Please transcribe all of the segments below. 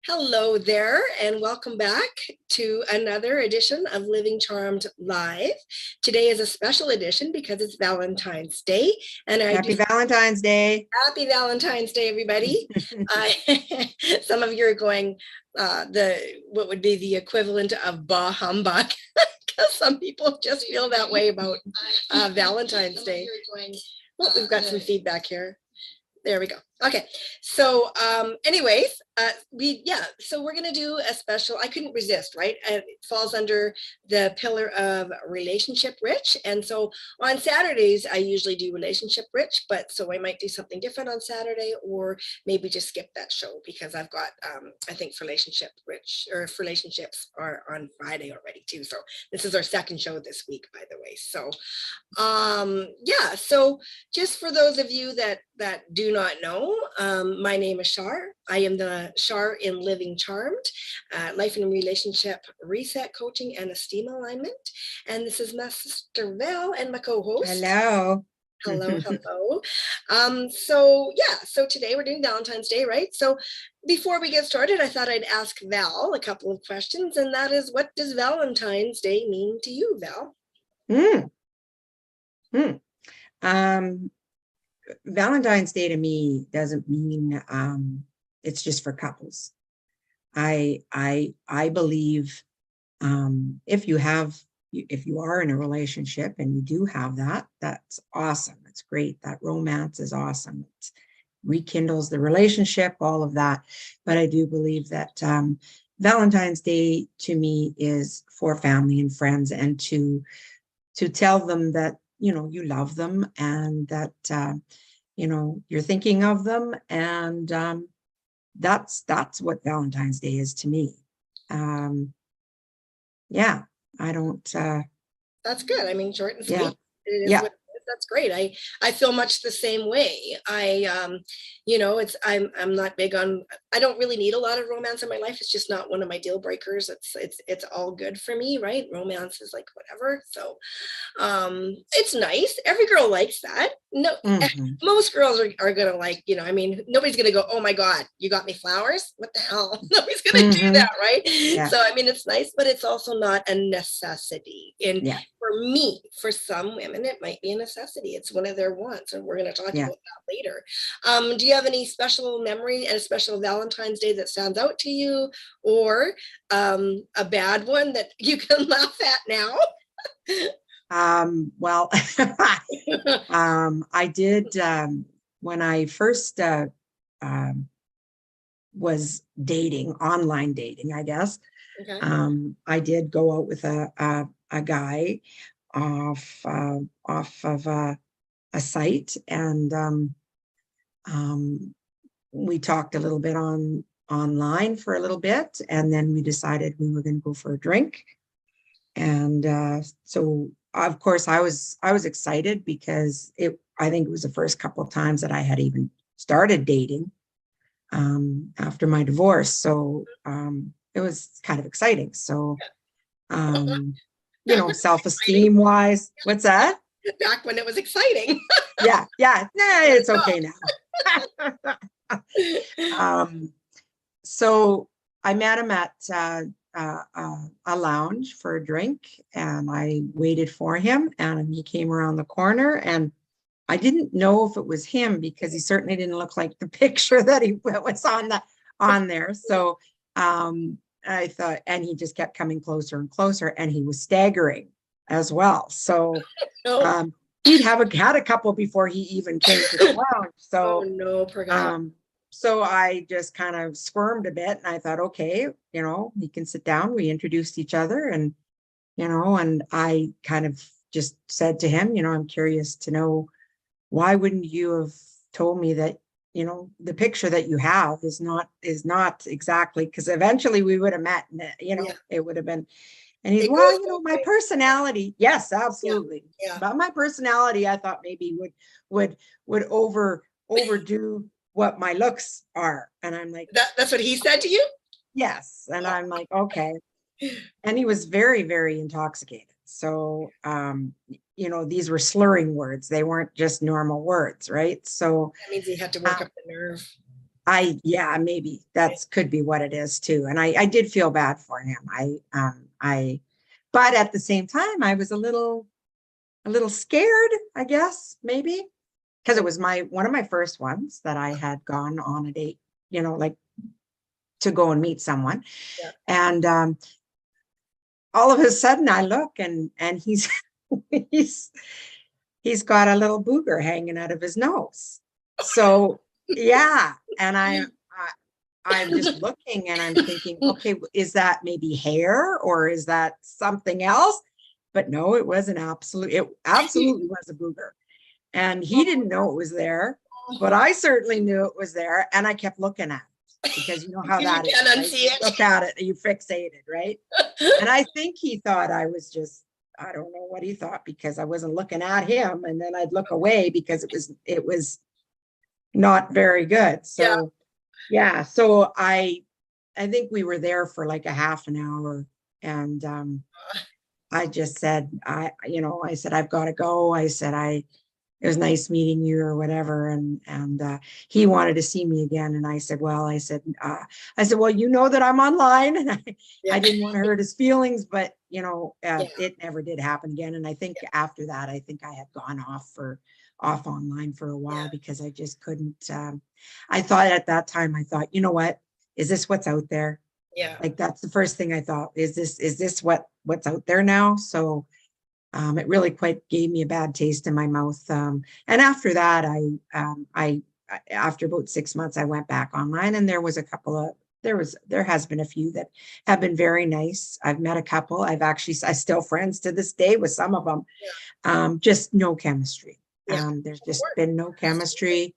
Hello there, and welcome back to another edition of Living Charmed Live. Today is a special edition because it's Valentine's Day, and I do Happy Valentine's Day. Happy Valentine's Day, everybody. Some of you are going what would be the equivalent of bah humbug, because some people just feel that way about Valentine's Day. Well, we've got some feedback here. There we go. Okay. So anyways, so we're going to do a special, I couldn't resist, right? It falls under the pillar of relationship rich. And so on Saturdays, I usually do relationship rich, but so I might do something different on Saturday, or maybe just skip that show because I've got, I think relationship rich or relationships are on Friday already too. So this is our second show this week, by the way. So so just for those of you that do not know, my name is Shar. I am the Shar in Living Charmed, life and relationship reset coaching and esteem alignment. And this is Master Val and my co-host. Hello. Hello. So today we're doing Valentine's Day, right? So before we get started, I thought I'd ask Val a couple of questions, and that is, what does Valentine's Day mean to you, Val? Valentine's Day to me doesn't mean it's just for couples. I believe if you are in a relationship and you do have that, that's awesome. It's great. That romance is awesome. It rekindles the relationship, all of that. But I do believe that Valentine's Day to me is for family and friends, and to tell them that you love them, and that you're thinking of them, and that's what Valentine's Day is to me. I don't That's good. I mean, short and sweet. Yeah. It is what it is. That's great. I feel much the same way. I'm not big on, I don't really need a lot of romance in my life. It's just not one of my deal breakers. It's all good for me, right? Romance is like whatever. So it's nice. Every girl likes that. No, most girls are gonna like, nobody's gonna go, oh my God, you got me flowers? What the hell? Nobody's gonna do that, right? Yeah. So I mean, it's nice, but it's also not a necessity. And for me, for some women, it might be a necessity. It's one of their wants, and we're gonna talk about that later. Do you have any special memory and a special Valentine's Day that stands out to you, or a bad one that you can laugh at now? Well, I did, when I first was dating, online dating, I guess. Okay. I did go out with a guy off of a site, and we talked a little bit online for a little bit, and then we decided we were going to go for a drink. And so of course I was excited, because I think it was the first couple of times that I had even started dating after my divorce. So it was kind of exciting. So self-esteem wise, what's that? Back when it was exciting. Yeah. It's okay now. So I met him at a lounge for a drink, and I waited for him, and he came around the corner, and I didn't know if it was him, because he certainly didn't look like the picture that he was on there. So I thought, and he just kept coming closer and closer, and he was staggering as well. So he'd had a couple before he even came to the lounge. So so I just kind of squirmed a bit, and I thought, okay, he can sit down. We introduced each other, and and I kind of just said to him, I'm curious to know, why wouldn't you have told me that, the picture that you have is not exactly, because eventually we would have met, and it would have been. And he's, well, my personality. Yes, absolutely. Yeah. But my personality, I thought maybe would overdo what my looks are. And I'm like, that's what he said to you? Yes. And I'm like, okay. And he was very, very intoxicated. So, these were slurring words. They weren't just normal words, right? So that means he had to work up the nerve. Yeah, maybe that's could be what it is too. And I did feel bad for him. But at the same time, I was a little scared, I guess, maybe, because it was one of my first ones that I had gone on a date, like to go and meet someone. Yeah. And all of a sudden I look and he's he's he's got a little booger hanging out of his nose. So yeah, and I'm just looking and I'm thinking, okay, is that maybe hair or is that something else? But no, it absolutely was a booger. And he didn't know it was there, but I certainly knew it was there. And I kept looking at it because you know how You that is, can't right? unsee You it. look at it and you fixated, right? And I think he thought I was just, I don't know what he thought because I wasn't looking at him. And then I'd look away because it was not very good. Yeah. So yeah, so I think we were there for like a half an hour. And I just said, I said, I've got to go. I said, it was nice meeting you or whatever. And he wanted to see me again. And I said, well, well, you know that I'm online. And I didn't want to hurt his feelings, but it never did happen again. And I think after that, I think I had gone off online for a while because I just couldn't, I thought at that time, I thought, you know what, is this what's out there? Yeah. Like, that's the first thing I thought, is this what's out there now? So it really quite gave me a bad taste in my mouth. And after that, after about 6 months, I went back online, and there has been a few that have been very nice. I've met a couple. I still friends to this day with some of them. Just no chemistry. There's just been no chemistry.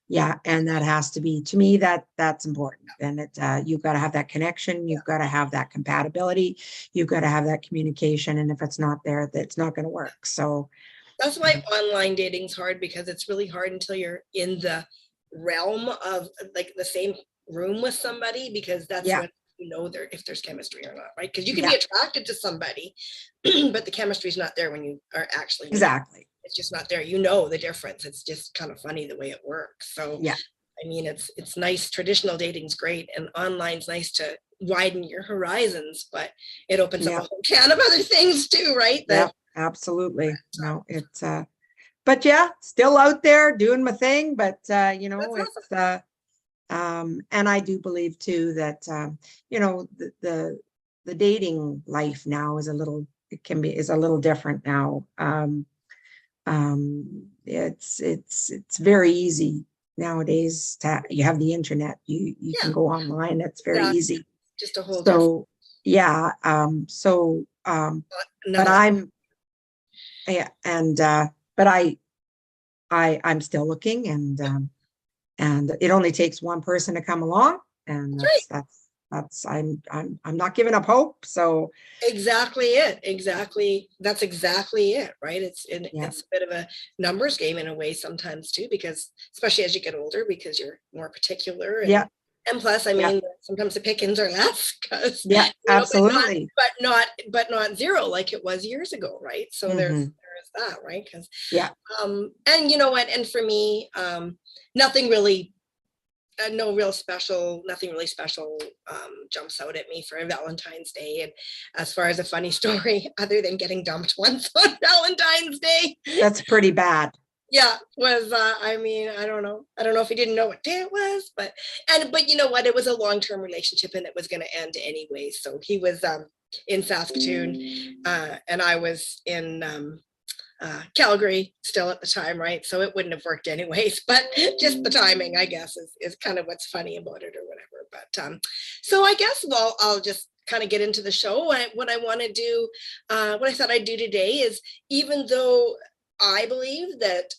Yeah, and that has to be, to me, that's important. And you've got to have that connection, you've got to have that compatibility, you've got to have that communication. And if it's not there, that's not going to work. So that's why online dating's hard, because it's really hard until you're in the realm of like the same room with somebody, because that's when if there's chemistry or not, right? Because you can be attracted to somebody, but the chemistry is not there when you are actually exactly. It's just not there. You know the difference. It's just kind of funny the way it works. So yeah, I mean, it's nice. Traditional dating's great, and online's nice to widen your horizons, but it opens up a whole can of other things too, right? Yeah, absolutely. No, it's but yeah, still out there doing my thing. But it's and I do believe too that the dating life now is a little different now. It's very easy nowadays you have the internet, you can go online, it's very easy, just a whole so but I'm still looking, and it only takes one person to come along, and I'm not giving up hope. So exactly that's exactly it, right? It's a bit of a numbers game in a way sometimes too, because especially as you get older, because you're more particular, and plus, I mean, sometimes the pickings are less, because absolutely, but not zero like it was years ago, right? So there's that, right? Because and you know what, and for me, nothing really nothing really special jumps out at me for Valentine's Day. And as far as a funny story, other than getting dumped once on Valentine's Day, that's pretty bad. Was I mean, I don't know if he didn't know what day it was, but you know what, it was a long-term relationship, and it was going to end anyway. So he was in Saskatoon, and I was in Calgary still at the time, right? So it wouldn't have worked anyways, but just the timing, I guess, is kind of what's funny about it or whatever. But so I guess, well, I'll just kind of get into the show. What I want to do, what I thought I'd do today is, even though I believe that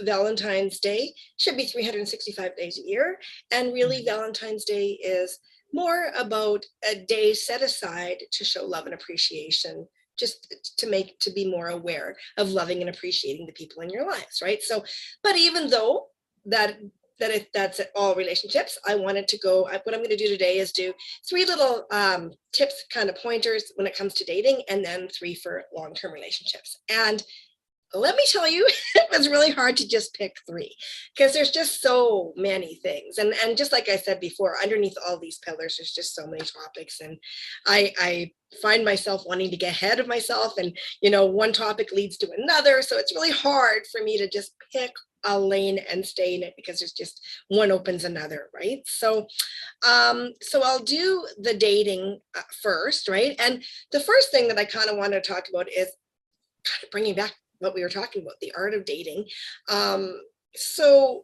Valentine's Day should be 365 days a year, and really Valentine's Day is more about a day set aside to show love and appreciation, just to be more aware of loving and appreciating the people in your lives, right? So, but even though that's at all relationships, I wanted to go, what I'm going to do today is do 3 little tips, kind of pointers when it comes to dating, and then 3 for long-term relationships. And let me tell you, it was really hard to just pick three because there's just so many things. And just like I said before, underneath all these pillars, there's just so many topics. And I find myself wanting to get ahead of myself, and, one topic leads to another. So it's really hard for me to just pick a lane and stay in it because there's just one opens another, right? So I'll do the dating first, right? And the first thing that I kind of want to talk about is kind of bringing back what we were talking about, the art of dating. So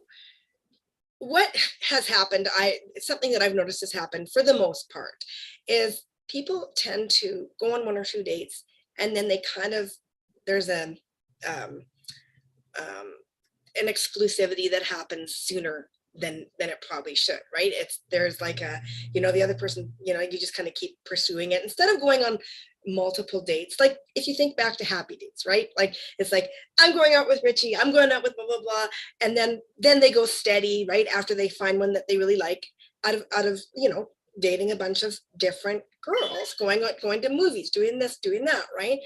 what has happened, it's something that I've noticed has happened for the most part, is people tend to go on one or two dates, and then they kind of, there's um, um, an exclusivity that happens sooner than it probably should, right? There's like the other person, you just kind of keep pursuing it instead of going on multiple dates. Like if you think back to happy dates, right? Like it's like, I'm going out with Richie, I'm going out with blah blah blah, and then they go steady, right? After they find one that they really like, out of dating a bunch of different girls, going to movies, doing this, doing that, right?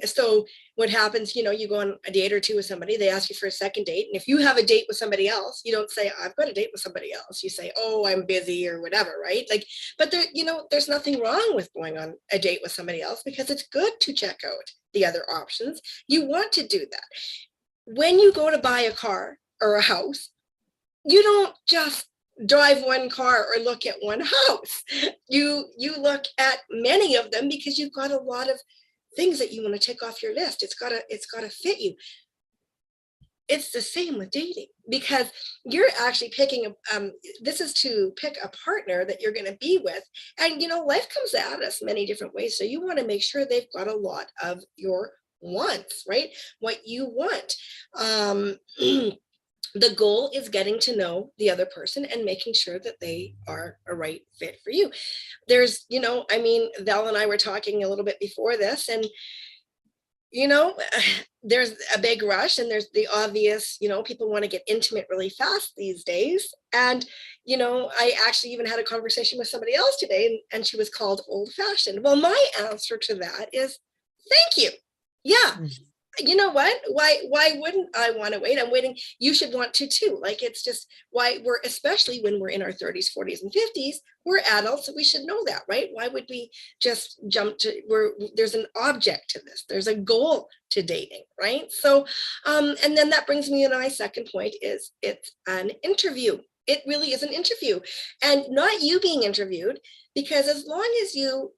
So what happens, you go on a date or two with somebody, they ask you for a second date, and if you have a date with somebody else, you don't say, I've got a date with somebody else. You say, oh, I'm busy or whatever, right? Like, but there's nothing wrong with going on a date with somebody else, because it's good to check out the other options. You want to do that. When you go to buy a car or a house, you don't just drive one car or look at one house. You look at many of them because you've got a lot of things that you want to tick off your list. It's gotta fit you. It's the same with dating, because you're actually picking this is to pick a partner that you're going to be with, and life comes at us many different ways. So you want to make sure they've got a lot of your wants, right? What you want. The goal is getting to know the other person and making sure that they are a right fit for you. There's, Val and I were talking a little bit before this, and, there's a big rush, and there's the obvious, people want to get intimate really fast these days. And, I actually even had a conversation with somebody else today, and she was called old fashioned. Well, my answer to that is thank you. Yeah. You know what? Why wouldn't I want to wait? I'm waiting. You should want to too. Like, it's just why especially when we're in our 30s, 40s, and 50s, we're adults, so we should know that, right? Why would we just jump to there's an object to this. There's a goal to dating, right? So, and then that brings me to my second point is it's an interview. It really is an interview, and not you being interviewed, because as long as you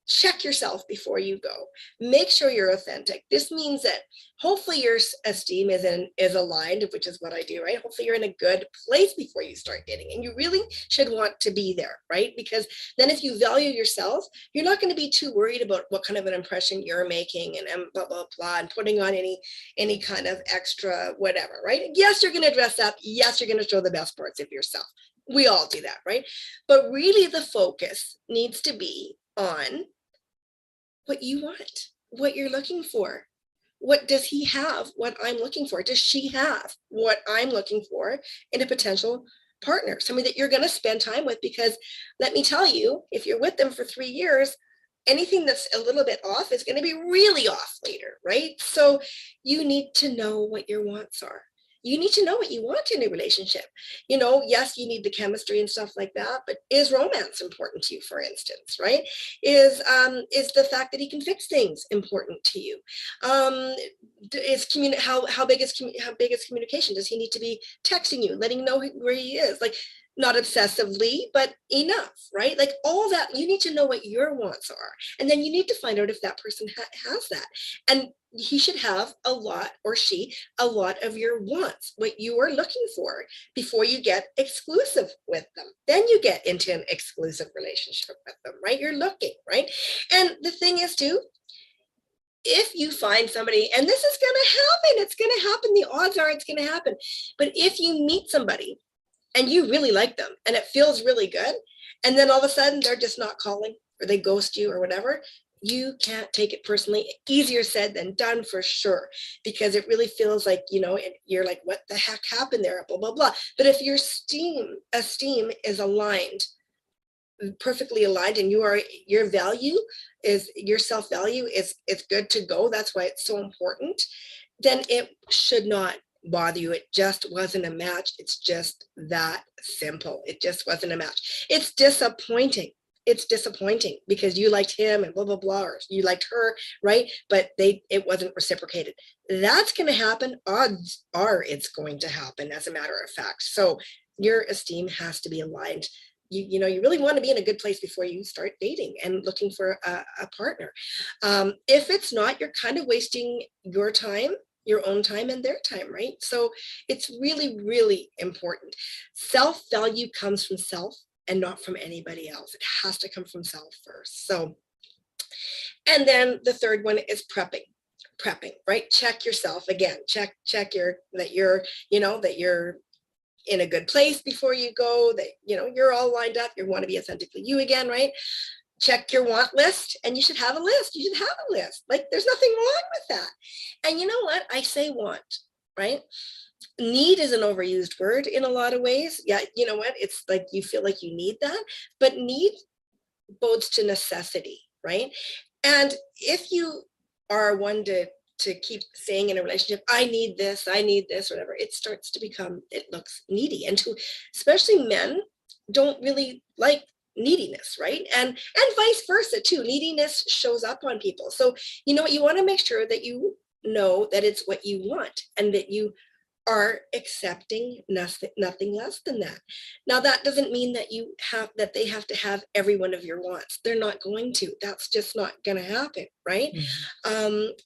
check yourself before you go, make sure you're authentic. This means that hopefully your esteem is aligned, which is what I do, right? Hopefully you're in a good place before you start dating, and you really should want to be there, right? Because then if you value yourself, you're not going to be too worried about what kind of an impression you're making, and blah blah blah, and putting on any kind of extra whatever, right? Yes, you're going to dress up. Yes, you're going to show the best parts of yourself. We all do that, right? But really the focus needs to be on what you want, what you're looking for. What does he have? What I'm looking for? Does she have what I'm looking for in a potential partner? Somebody that you're going to spend time with, because let me tell you, if you're with them for 3 years, anything that's a little bit off is going to be really off later, right? So you need to know what your wants are. You need to know what you want in a relationship. Yes, you need the chemistry and stuff like that, but is romance important to you, for instance, right? Is the fact that he can fix things important to you? Is how big is communication? Does he need to be texting you, letting you know where he is? Like, not obsessively, but enough, right? Like all that, you need to know what your wants are. And then you need to find out if that person has that. And he should have a lot, or she, a lot of your wants, what you are looking for, before you get exclusive with them. Then you get into an exclusive relationship with them, right? You're looking, right? And the thing is too, if you find somebody, and this is going to happen, it's going to happen. The odds are it's going to happen. But if you meet somebody and you really like them and it feels really good, and then all of a sudden they're just not calling, or they ghost you or whatever, you can't take it personally. Easier said than done, for sure, because it really feels like, you're like, what the heck happened there, blah blah blah. But if your esteem is aligned, perfectly aligned and your value is, your self-value is good to go, that's why it's so important, then it should not bother you. It just wasn't a match. It's just that simple. It just wasn't a match. It's disappointing. It's disappointing because you liked him and blah, blah, blah, or you liked her, right? But it wasn't reciprocated. That's going to happen. Odds are it's going to happen, as a matter of fact. So your esteem has to be aligned. You know, you really want to be in a good place before you start dating and looking for a partner. If it's not, you're kind of wasting your time, your own time and their time, right? So it's really, really important. Self-value comes from self and not from anybody else. It has to come from self first. So, and then the third one is prepping, right? Check yourself again, check that you're in a good place before you go, that, you're all lined up. You want to be authentically you again, right? Check your want list, and you should have a list. You should have a list. Like, there's nothing wrong with that. And you know what? I say want, right? Need is an overused word in a lot of ways. Yeah, you know what? It's like you feel like you need that, but need bodes to necessity, right? And if you are one to keep saying in a relationship, I need this, whatever, it starts to become, it looks needy. And especially men don't really like neediness, right? And vice versa too. Neediness shows up on people. So you know what, you want to make sure that you know that it's what you want and that you are accepting nothing less than that. Now, that doesn't mean that they have to have every one of your wants. They're not going to. That's just not going to happen, right?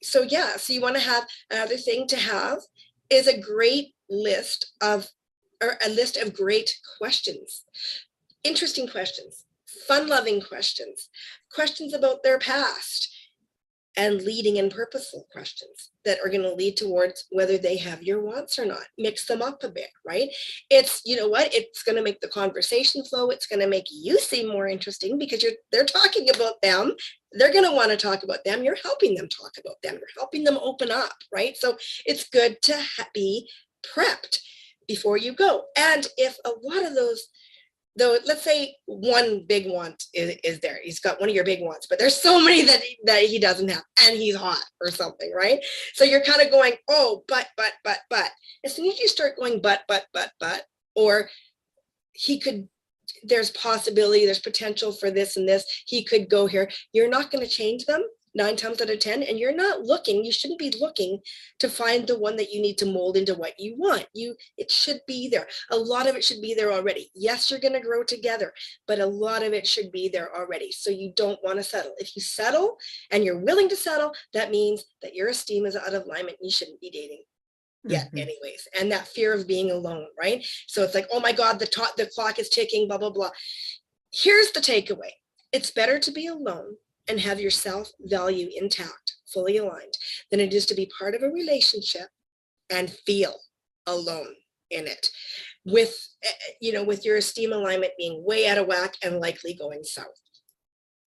So you want to have, another thing to have is a great list of, or a list of great questions, interesting questions, fun-loving questions, questions about their past, and leading and purposeful questions that are going to lead towards whether they have your wants or not. Mix them up a bit, right? It's, you know what, it's going to make the conversation flow. It's going to make you seem more interesting because they're talking about them. They're going to want to talk about them. You're helping them talk about them. You're helping them open up, right? So it's good to be prepped before you go. And if a lot of those, though, let's say one big want is there. He's got one of your big wants, but there's so many that he doesn't have, and he's hot or something, right? So you're kind of going, oh, but. As soon as you start going, but, or there's possibility, there's potential for this and this, he could go here. You're not going to change them 9 times out of 10, and you shouldn't be looking to find the one that you need to mold into what you want. It should be there. A lot of it should be there already. Yes, you're going to grow together, but a lot of it should be there already. So you don't want to settle. If you settle and you're willing to settle, that means that your esteem is out of alignment. You shouldn't be dating yet anyways. And that fear of being alone, right? So it's like, oh my God, the clock is ticking, blah, blah, blah. Here's the takeaway. It's better to be alone and have your self-value intact, fully aligned, than it is to be part of a relationship and feel alone in it, with your esteem alignment being way out of whack and likely going south.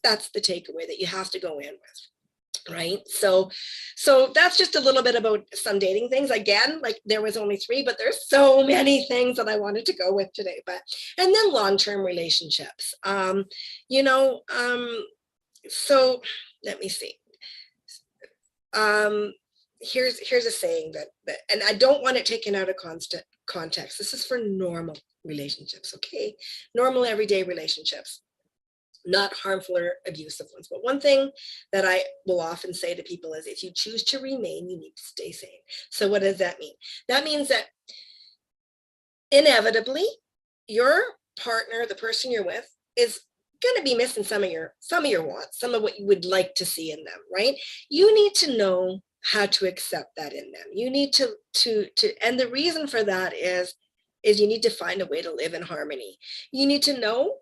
That's the takeaway that you have to go in with, right? So that's just a little bit about some dating things. Again, like, there was only 3, but there's so many things that I wanted to go with today. And then long-term relationships, so let me see. Here's a saying that, and I don't want it taken out of context. This is for normal relationships, okay? Normal everyday relationships, not harmful or abusive ones. But one thing that I will often say to people is, if you choose to remain, you need to stay sane. So what does that mean? That means that inevitably your partner, the person you're with, is going to be missing some of your wants, some of what you would like to see in them, right? You need to know how to accept that in them. You need to and the reason for that is you need to find a way to live in harmony. You need to know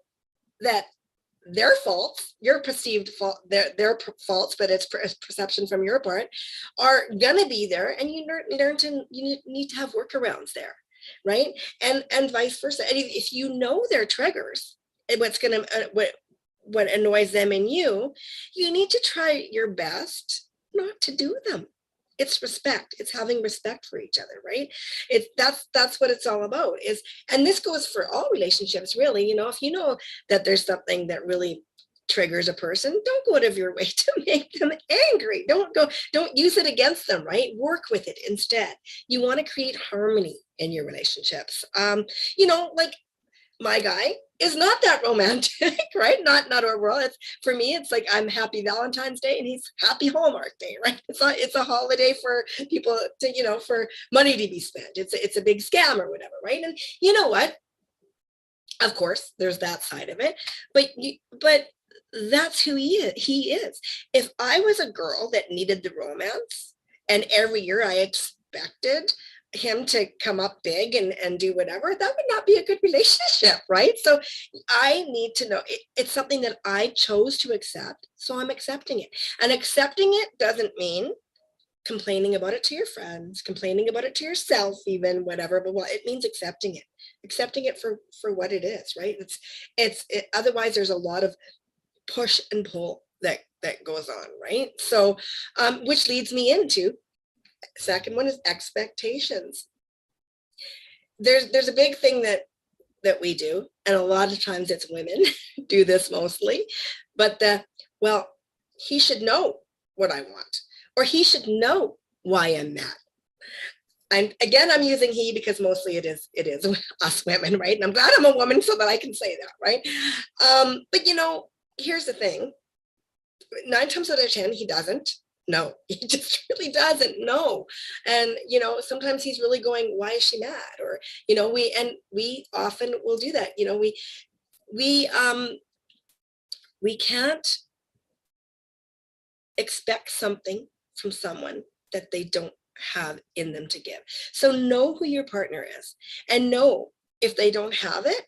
that their faults, your perceived fault, their faults, but it's perception from your part, are gonna be there, and you need to have workarounds there, right? And vice versa. And if you know their triggers, what annoys them in you, you need to try your best not to do them. It's respect. It's having respect for each other, right? That's what it's all about is, and this goes for all relationships, really. If you know that there's something that really triggers a person, don't go out of your way to make them angry. Don't use it against them, right? Work with it instead. You want to create harmony in your relationships. Like my guy is not that romantic, right? Not overall. It's for me, it's like I'm happy Valentine's Day and he's happy Hallmark Day, right? It's a holiday for people to, for money to be spent. It's a big scam or whatever, right? And you know what? Of course, there's that side of it, but that's who he is. If I was a girl that needed the romance and every year I expected him to come up big and do whatever, that would not be a good relationship, right? So I need to know it's something that I chose to accept, so I'm accepting it. And accepting it doesn't mean complaining about it to your friends, complaining about it to yourself, even whatever, but it means accepting it for what it is, right? Otherwise there's a lot of push and pull that goes on, right? So which leads me into second one is expectations. There's a big thing that we do, and a lot of times it's women do this mostly, but well, he should know what I want, or he should know why I'm mad. I'm using he because mostly it is us women, right? And I'm glad I'm a woman so that I can say that, right? But here's the thing: 9 times out of 10, he doesn't know. He just really doesn't know. And sometimes he's really going, "Why is she mad?" Or we often will do that. We can't expect something from someone that they don't have in them to give. So know who your partner is, and know if they don't have it,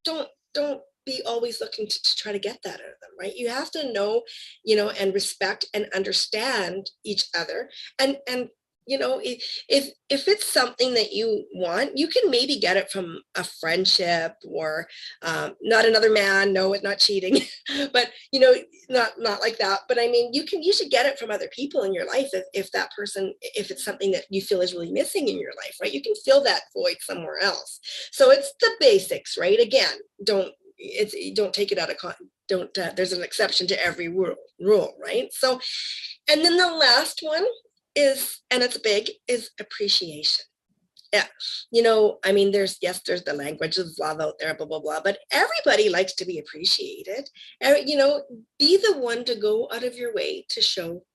don't be always looking to try to get that out of them, right? You have to know, and respect and understand each other. And if it's something that you want, you can maybe get it from a friendship or not another man. No, it's not cheating, but not like that. But I mean, you should get it from other people in your life if that person, if it's something that you feel is really missing in your life, right? You can fill that void somewhere else. So it's the basics, right? Again, don't take it out of there's an exception to every rule, right? So, and then the last one is, and it's big, is appreciation. Yeah, I mean, there's the language of love out there, blah blah blah, but everybody likes to be appreciated. Be the one to go out of your way to show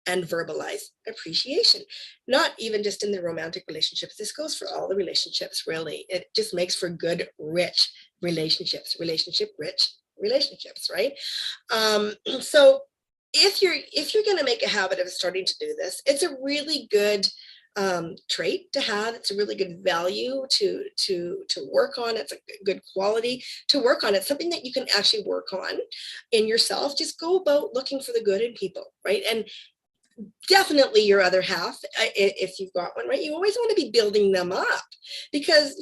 and verbalize appreciation, not even just in the romantic relationships. This goes for all the relationships, really. It just makes for good, rich relationships, rich relationships, right? So if you're going to make a habit of starting to do this, it's a really good trait to have. It's a really good value to work on. It's a good quality to work on. It's something that you can actually work on in yourself. Just go about looking for the good in people, right? And definitely your other half, if you've got one, right? You always want to be building them up because,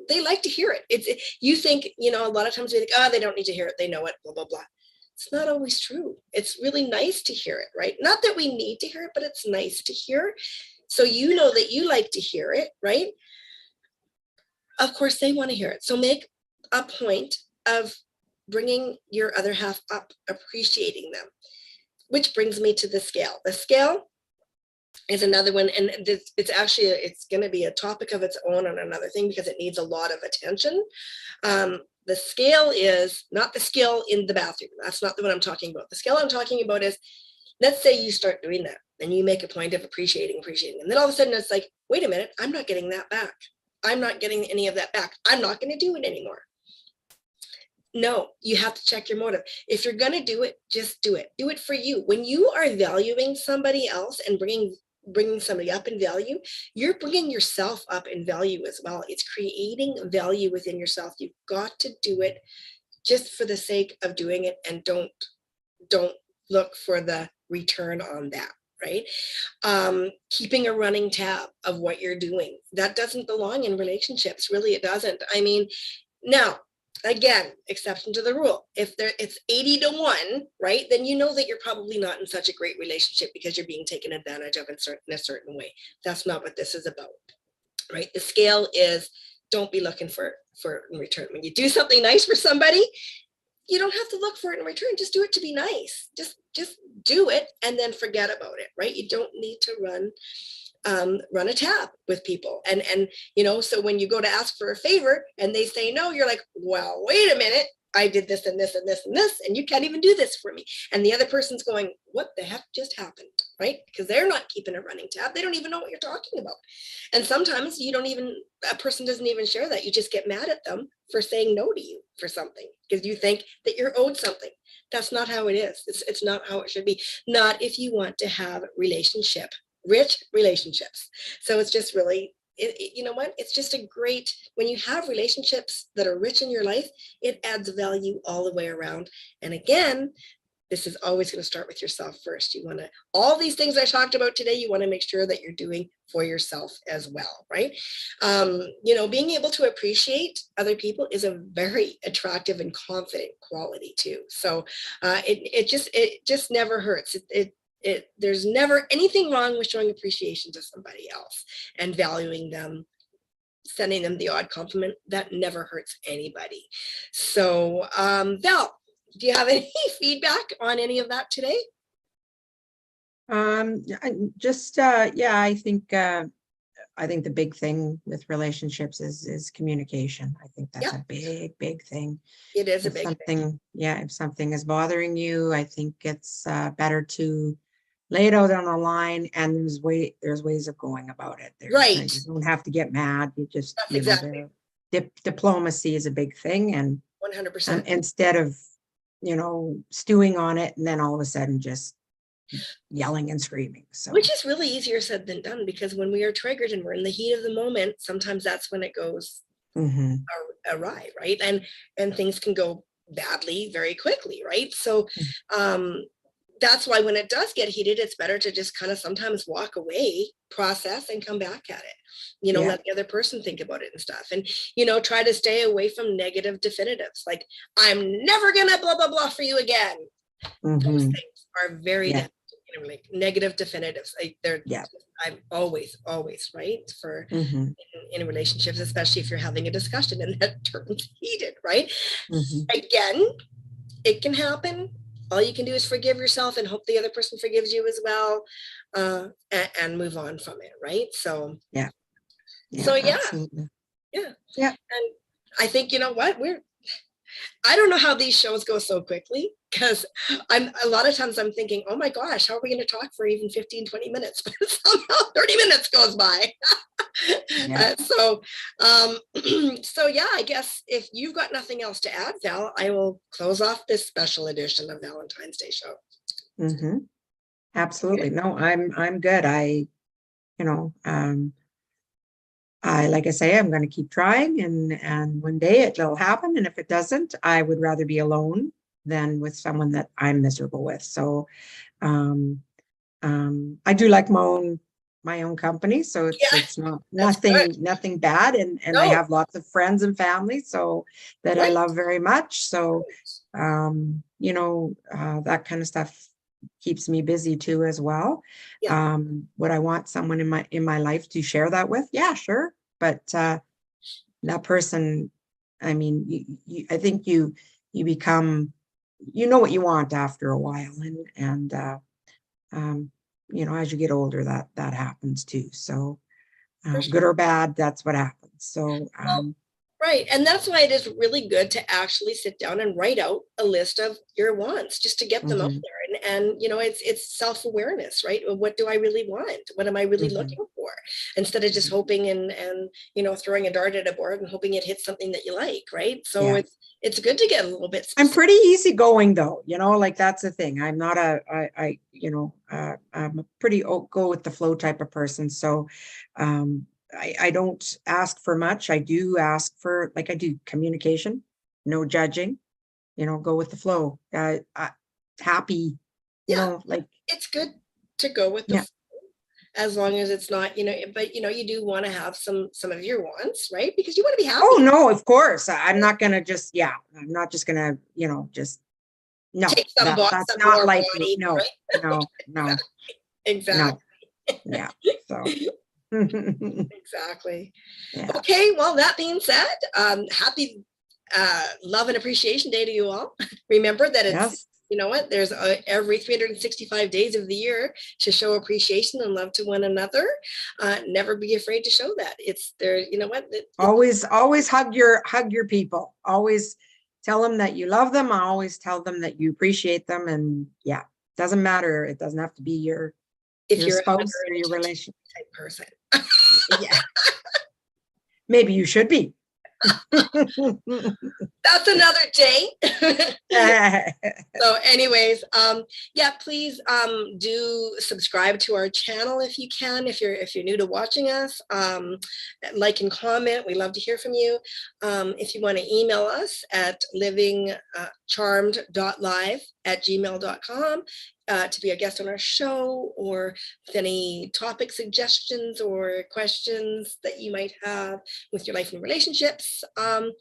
they like to hear it. You think, a lot of times we think, oh, they don't need to hear it. They know it, blah, blah, blah. It's not always true. It's really nice to hear it, right? Not that we need to hear it, but it's nice to hear. So you know that you like to hear it, right? Of course, they want to hear it. So make a point of bringing your other half up, appreciating them. Which brings me to the scale. The scale is another one, and it's going to be a topic of its own on another thing because it needs a lot of attention. The scale is not the scale in the bathroom. That's not the one I'm talking about. The scale I'm talking about is, let's say you start doing that and you make a point of appreciating, and then all of a sudden it's like, wait a minute, I'm not getting that back. I'm not getting any of that back. I'm not going to do it anymore. No, you have to check your motive. If you're going to do it, just do it. Do it for you. When you are valuing somebody else and bringing somebody up in value, you're bringing yourself up in value as well. It's creating value within yourself. You've got to do it just for the sake of doing it, and don't look for the return on that, right? Keeping a running tab of what you're doing, that doesn't belong in relationships. Really, it doesn't. I mean, now, again, exception to the rule. If it's 80-1, right, then you know that you're probably not in such a great relationship because you're being taken advantage of in a certain way. That's not what this is about, right? The scale is, don't be looking for in return. When you do something nice for somebody, you don't have to look for it in return. Just do it to be nice. Just do it and then forget about it, right? You don't need to run a tab with people. And so when you go to ask for a favor and they say no, you're like, well, wait a minute. I did this and this and this and this, and you can't even do this for me. And the other person's going, what the heck just happened, right? Because they're not keeping a running tab. They don't even know what you're talking about. And sometimes a person doesn't even share that. You just get mad at them for saying no to you for something because you think that you're owed something. That's not how it is. It's not how it should be. Not if you want to have rich relationships. So it's just really, you know what? It's just a great, when you have relationships that are rich in your life, it adds value all the way around. And again, this is always going to start with yourself first. You want to, all these things I talked about today, you want to make sure that you're doing for yourself as well, right? Being able to appreciate other people is a very attractive and confident quality too. So it just never hurts. There's never anything wrong with showing appreciation to somebody else and valuing them, sending them the odd compliment. That never hurts anybody. So Val, do you have any feedback on any of that today? I think the big thing with relationships is communication. I think that's a big thing. It is a big thing. Yeah, if something is bothering you, I think it's better to lay it out on a line, and there's ways of going about it. Right. You don't have to get mad. You just, that's exactly. Diplomacy is a big thing, and 100%. Instead of, stewing on it and then all of a sudden just yelling and screaming. So, which is really easier said than done, because when we are triggered and we're in the heat of the moment, sometimes that's when it goes awry, right? And things can go badly very quickly, right? So that's why when it does get heated, it's better to just kind of sometimes walk away, process, and come back at it. Let the other person think about it and stuff. And, try to stay away from negative definitives. Like, I'm never going to blah, blah, blah for you again. Those things are very like negative definitives. I'm always, right? For in relationships, especially if you're having a discussion and that turns heated, right? Again, it can happen. All you can do is forgive yourself and hope the other person forgives you as well, and move on from it, right? So absolutely. And I think, you know what, I don't know how these shows go so quickly, because a lot of times I'm thinking, oh my gosh, how are we going to talk for even 15, 20 minutes? But somehow 30 minutes goes by. I guess if you've got nothing else to add, Val, I will close off this special edition of Valentine's Day show. Absolutely. No, I'm good. Like I say, I'm going to keep trying, and one day it'll happen. And if it doesn't, I would rather be alone than with someone that I'm miserable with. So, I do like my own company, so it's nothing bad, and I have lots of friends and family that I love very much. So, that kind of stuff keeps me busy too as well. Would I want someone in my life to share that with? Yeah, sure. But that person, I mean, I think you become, what you want after a while, and as you get older, that happens too. So good or bad, that's what happens. So right. And that's why it is really good to actually sit down and write out a list of your wants, just to get them out there. And it's self-awareness, right? What do I really want? What am I really looking for? Instead of just hoping and throwing a dart at a board and hoping it hits something that you like, right? So it's good to get a little bit specific. I'm pretty easygoing though, like that's the thing. I'm not I'm a pretty go with the flow type of person. So I don't ask for much. I do ask for, I do communication, no judging, go with the flow. Happy, it's good to go with the flow. as long as it's not, but you do want to have some of your wants, right? Because you want to be happy. Oh, no, of course. I'm not going to just, yeah, I'm not just going to, just, no, Take some that's some not more like me. body, No, right? no, no, Exactly. no. Yeah. So, Exactly. yeah. Okay, well, that being said, happy Love and Appreciation Day to you all. Remember that it's, Yes. you know what, there's every 365 days of the year to show appreciation and love to one another. Never be afraid to show that. It's there, you know what? Always hug your people. Always tell them that you love them. I always tell them that you appreciate them. And yeah, doesn't matter. It doesn't have to be your you're a hugger spouse or and your attention relation. type person. Yeah. Maybe you should be. That's another day. So anyways, yeah, please do subscribe to our channel if you can, if you're new to watching us. Like and comment. We love to hear from you. If you want to email us at livingcharmed.live@gmail.com to be a guest on our show, or with any topic suggestions or questions that you might have with your life and relationships. And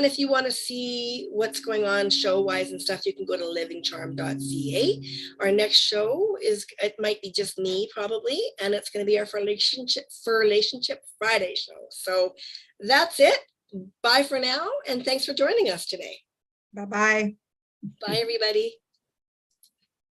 if you want to see what's going on show-wise and stuff, you can go to livingcharm.ca. Our next show it might be just me probably, and it's going to be our relationship Friday show. So that's it. Bye for now, and thanks for joining us today. Bye-bye. Bye, everybody.